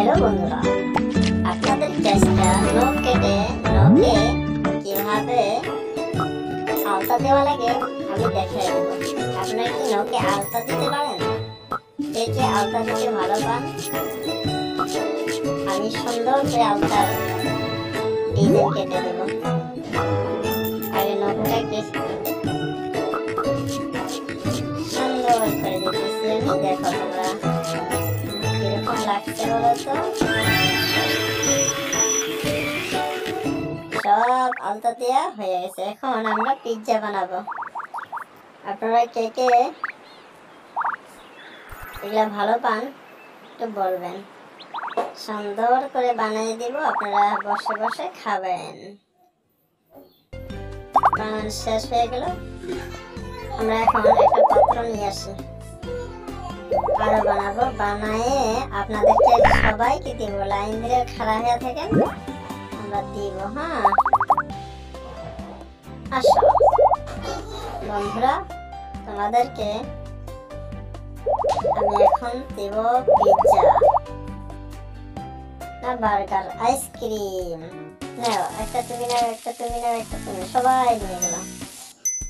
Hello বন্ধুরা, আপনাদের চেষ্টা নখ কেটে নখে কিভাবে আলতা দেওয়া লাগে আমি দেখাই দেব। আপনারা কি নখে আলতা দিতে পারেন? কে আলতা দিতে ভালো পান? আমি সুন্দর করে আলতার ডিজাইন কেটে দেব। আগে নখটাকে সুন্দর করে দিতেছি আমি। দেখো তোমরা কিরকম লাগছে বলো তো? সব আলতা দেওয়া হয়ে গেছে। এখন আমরা পিৎজা বানাবো। আপনারা কে কে এগুলা ভালো পান একটু বলবেন। সুন্দর করে বানিয়ে দিব, আপনারা বসে বসে খাবেন। বানানো শেষ হয়ে গেল। আমরা এখন একটা পাত্র নিয়ে আসি, আরো বানাবো। বানায়ে আপনাদেরকে সবাইকে দিব। লাইন ধরে খাড়া হয়ে থাকেন, আমরা দিব। হ্যাঁ, আসো বন্ধুরা, তোমাদেরকে আমি এখন দিব পিৎজা না বার্গার, আইসক্রিম। নাও, একটা তুমি নাও, একটা তুমি নাও, একটা তুমি, সবাই নিয়ে গেলাম।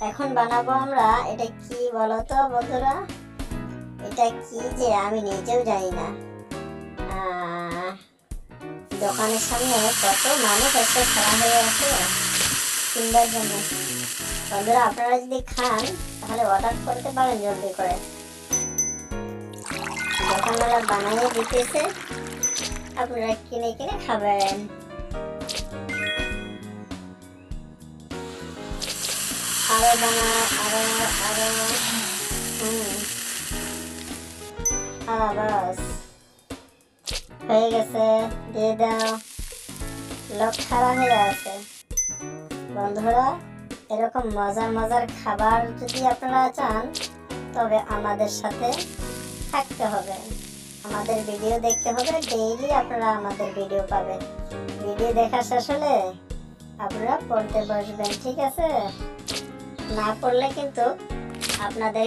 এখন বানাবো আমরা, এটা কি বলো তো বন্ধুরা? এটা কি যে আমি নিজেও জানি না। দোকানের সামনে কত মানুষ এসে খাড়া হয়ে আছে কিনবার জন্য। বন্ধুরা, আপনারা যদি খান তাহলে অর্ডার করতে পারেন জলদি করে। দোকানওয়ালা বানিয়ে দিতেছে, আপনারা কিনে কিনে খাবেন। আরো বানা, আরো আরো বাস হয়ে গেছে, দিয়ে দাও। লোক খাড়া হয়ে আছে। বন্ধুরা, এরকম মজার মজার খাবার যদি আপনারা চান তবে আমাদের সাথে থাকতে হবে, আমাদের ভিডিও দেখতে হবে। ডেইলি আপনারা আমাদের ভিডিও পাবেন। ভিডিও দেখা শেষ হলে আপনারা পড়তে বসবেন, ঠিক আছে? না পড়লে কিন্তু আপনাদের